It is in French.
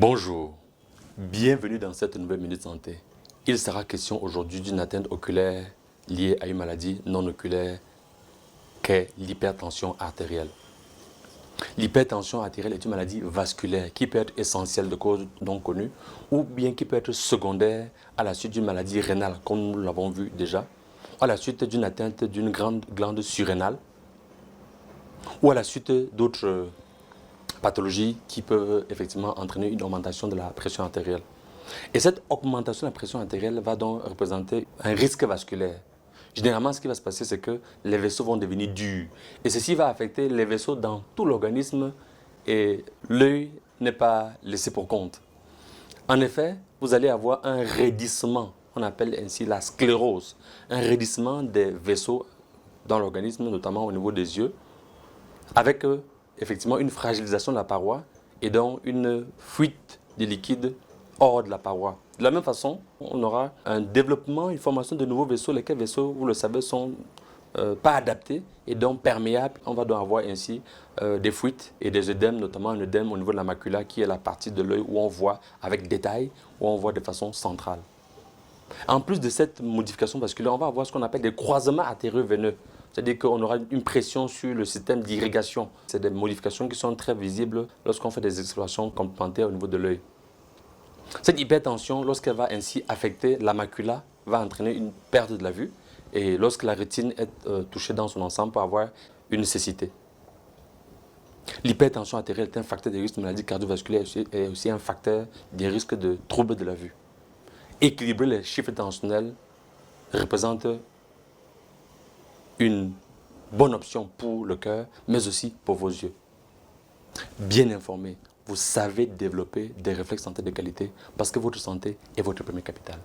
Bonjour, bienvenue dans cette nouvelle Minute Santé. Il sera question aujourd'hui d'une atteinte oculaire liée à une maladie non oculaire qu'est l'hypertension artérielle. L'hypertension artérielle est une maladie vasculaire qui peut être essentielle de cause non connue ou bien qui peut être secondaire à la suite d'une maladie rénale, comme nous l'avons vu déjà, à la suite d'une atteinte d'une grande glande surrénale ou à la suite d'autres pathologies qui peuvent effectivement entraîner une augmentation de la pression artérielle. Et cette augmentation de la pression artérielle va donc représenter un risque vasculaire. Généralement, ce qui va se passer, c'est que les vaisseaux vont devenir durs. Et ceci va affecter les vaisseaux dans tout l'organisme et l'œil n'est pas laissé pour compte. En effet, vous allez avoir un raidissement, on appelle ainsi la sclérose, un raidissement des vaisseaux dans l'organisme, notamment au niveau des yeux, avec effectivement une fragilisation de la paroi et donc une fuite de liquide hors de la paroi. De la même façon, on aura un développement, une formation de nouveaux vaisseaux, lesquels vaisseaux, vous le savez, sont pas adaptés et donc perméables. On va donc avoir ainsi des fuites et des œdèmes, notamment un œdème au niveau de la macula qui est la partie de l'œil où on voit avec détail, où on voit de façon centrale. En plus de cette modification vasculaire, on va avoir ce qu'on appelle des croisements artério-veineux. C'est-à-dire qu'on aura une pression sur le système d'irrigation. C'est des modifications qui sont très visibles lorsqu'on fait des explorations complémentaires au niveau de l'œil. Cette hypertension, lorsqu'elle va ainsi affecter la macula, va entraîner une perte de la vue. Et lorsque la rétine est touchée dans son ensemble, peut avoir une cécité. L'hypertension artérielle est un facteur de risque de maladie cardiovasculaire et aussi un facteur des risques de troubles de la vue. Équilibrer les chiffres tensionnels représente une bonne option pour le cœur, mais aussi pour vos yeux. Bien informé, vous savez développer des réflexes santé de qualité parce que votre santé est votre premier capital.